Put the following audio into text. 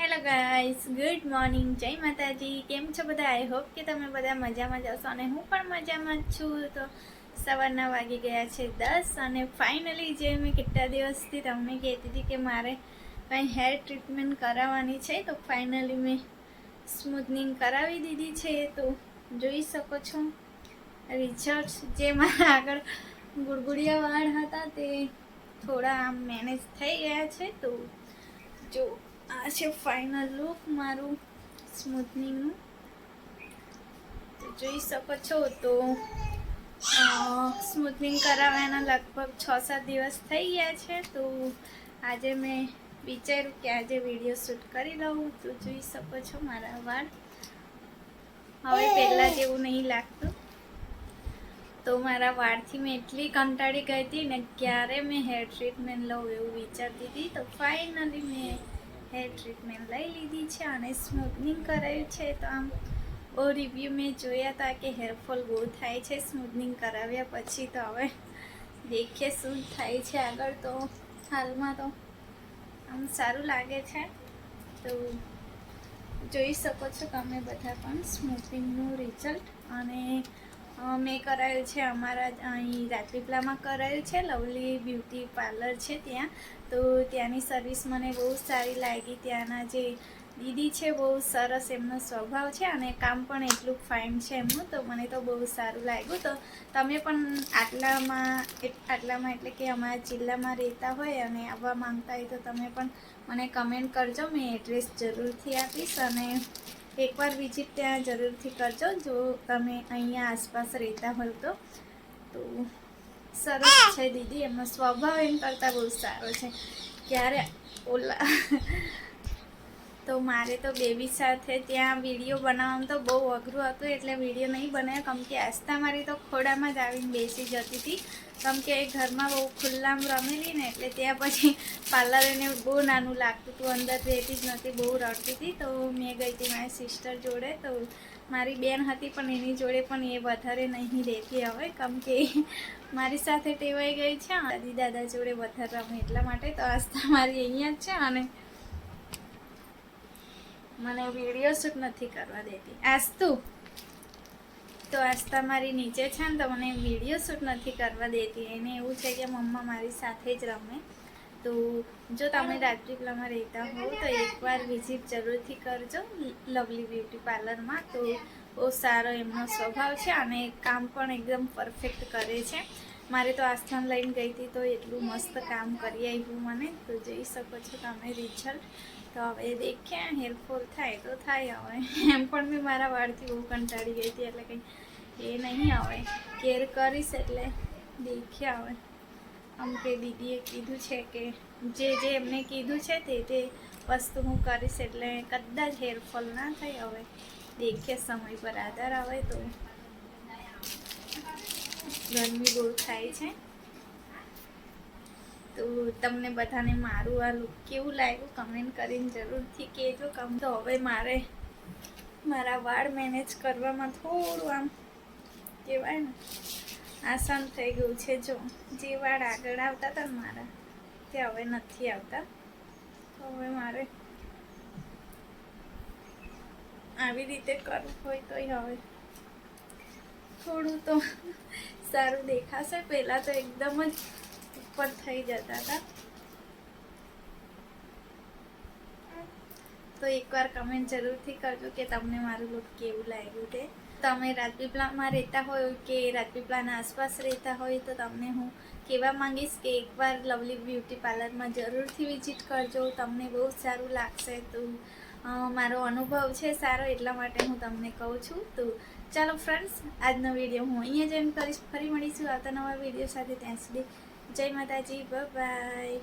Hello guys, good morning, જય માતાજી. કેમ છો બધા? આઈ હોપ કે તમે બધા મજામાં જશો અને હું પણ મજામાં જ છું. તો સવારના વાગી ગયા છે 10 અને ફાઇનલી જે મેં કેટલા દિવસથી તમને કહેતી હતી કે મારે કંઈ હેર ટ્રીટમેન્ટ કરાવવાની છે, તો ફાઇનલી મેં સ્મૂથનિંગ કરાવી દીધી છે. તો જોઈ શકો છો રિઝલ્ટ. જે મારા આગળ ગુડગુડિયા વાળ હતા તે થોડા આમ મેનેજ થઈ ગયા છે. તો જો આ છે ફાઇનલ લુક મારું સ્મૂથનિંગનું. તો જોઈ શકો છો. તો સ્મૂથનિંગ કરાવવાના લગભગ 6-7 દિવસ થઈ ગયા છે. તો આજે મેં વિચાર્યું કે આજે વિડીયો શૂટ કરી લઉં. તો જોઈ શકો છો મારા વાળ હવે પહેલાં જેવું નહીં લાગતું. તો મારા વાળથી મેં એટલી કંટાળી ગઈ હતી ને, ક્યારે મેં હેર ટ્રીટમેન્ટ લઉં એવું વિચારતી હતી. તો ફાઇનલી મેં હેર ટ્રીટમેન્ટ લઈ લીધી છે અને સ્મૂથનિંગ કરાવ્યું છે. તો આમ બહુ રિવ્યૂ મેં જોયા હતા કે હેરફોલ બહુ થાય છે સ્મૂથનિંગ કરાવ્યા પછી. તો હવે દેખીએ શું થાય છે આગળ. તો હાલમાં તો આમ સારું લાગે છે. તો જોઈ શકો છો તમે બધા પણ સ્મૂથનિંગનું રિઝલ્ટ. અને મેં કરાયું છે અમારા અહીં રાજપીપળામાં કરાયું છે, લવલી બ્યુટી પાર્લર છે ત્યાં. તો ત્યાંની સર્વિસ મને બહુ સારી લાગી. ત્યાંના જે દીદી છે બહુ સરસ એમનો સ્વભાવ છે અને કામ પણ એટલું ફાઇન છે એમનું. તો મને તો બહુ સારું લાગ્યું. તો તમે પણ આટલામાં એટલે કે અમારા જિલ્લામાં રહેતા હોય અને આવવા માંગતા હોય તો તમે પણ મને કમેન્ટ કરજો. મેં એડ્રેસ જરૂરથી આપીશ અને એકવાર વિઝિટ ત્યાં જરૂરથી કરજો જો તમે અહીંયા આસપાસ રહેતા હોય તો. તો સરસ છે દીદી, એમનો સ્વભાવ એમ કરતાં બહુ સારો છે. ક્યારે ઓલા તો મારે તો બેબી સાથે ત્યાં વિડીયો બનાવવાનું તો બહુ અઘરું હતું, એટલે વિડીયો નહીં બનાવ્યો. કેમ કે આસ્થા મારી તો ખોડામાં જ આવીને બેસી જતી હતી. કેમ કે ઘરમાં બહુ ખુલ્લામાં રમેલી ને, એટલે ત્યાં પછી પાર્લર એને બહુ નાનું લાગતું હતું, અંદર રહેતી જ નહોતી, બહુ રડતી હતી. તો મેં ગઈ હતી મારી સિસ્ટર જોડે. તો મારી બેન હતી પણ એની જોડે પણ એ વધારે નહીં રહેતી હવે, કેમ કે મારી સાથે ટેવાઈ ગઈ છે દાદી દાદા જોડે વધારે રમે એટલા માટે. તો આસ્થા મારી અહીંયા જ છે અને મને વિડીયો શૂટ નથી કરવા દેતી. આસ્થા મારી નીચે છે ને, તો મને વિડીયો શૂટ નથી કરવા દેતી. એને એવું છે કે મમ્મા મારી સાથે જ રમે. તો જો તમે રાજપીપળામાં રહેતા હો તો એકવાર વિઝિટ જરૂરથી કરજો લવલી બ્યુટી પાર્લરમાં. તો બહુ સારો એમનો સ્વભાવ છે અને કામ પણ એકદમ પરફેક્ટ કરે છે. મારે તો આસ્થાને લઈને ગઈ હતી તો એટલું મસ્ત કામ કરી આવ્યું મને. તો જોઈ શકો છો તમે રિઝલ્ટ. તો હવે દેખીએ, હેરફોલ થાય તો થાય. હવે એમ પણ મેં મારા વાળથી બહુ કંટાળી ગઈ હતી, એટલે કંઈ એ નહીં આવે. કેર કરીશ એટલે દેખીએ હવે. આમ કે દીદીએ કીધું છે કે જે એમને કીધું છે તે વસ્તુ હું કરીશ, એટલે કદાચ હેરફોલ ના થાય. હવે દેખીએ, સમય પર આધાર આવે. તો ગરમી બહુ થાય છે. તો તમને બધાને મારું આ લુક કેવું લાગ્યું કમેન્ટ કરીને જરૂરથી કહેજો. કેમ તો હવે મારે મારા વાળ મેનેજ કરવામાં થોડું આમ કહેવાય ને આસાન થઈ ગયું છે. જો જે વાળ આગળ આવતા હતા ને મારા, તે હવે નથી આવતા. તો હવે મારે આવી રીતે કરવું હોય તો હવે થોડું તો સારું દેખાશે. પહેલાં તો એકદમ જ ઉપર થઈ જતા હતા. તો એકવાર કમેન્ટ જરૂરથી કરજો કે તમને મારું લુક કેવું લાગ્યું તે. તમે રાજપીપળામાં રહેતા હોય કે રાજપીપળાના આસપાસ રહેતા હોય તો તમને હું કહેવા માંગીશ કે એકવાર લવલી બ્યુટી પાર્લરમાં જરૂરથી વિઝિટ કરજો. તમને બહુ સારું લાગશે. તો મારો અનુભવ છે સારો, એટલા માટે હું તમને કહું છું. તો ચાલો ફ્રેન્ડ્સ, આજનો વિડીયો હું અહીંયા જ એન્ડ કરીશ. ફરી મળીશું આવતા નવા વિડીયો સાથે. ત્યાં સુધી જય માતાજી, બાય બાય.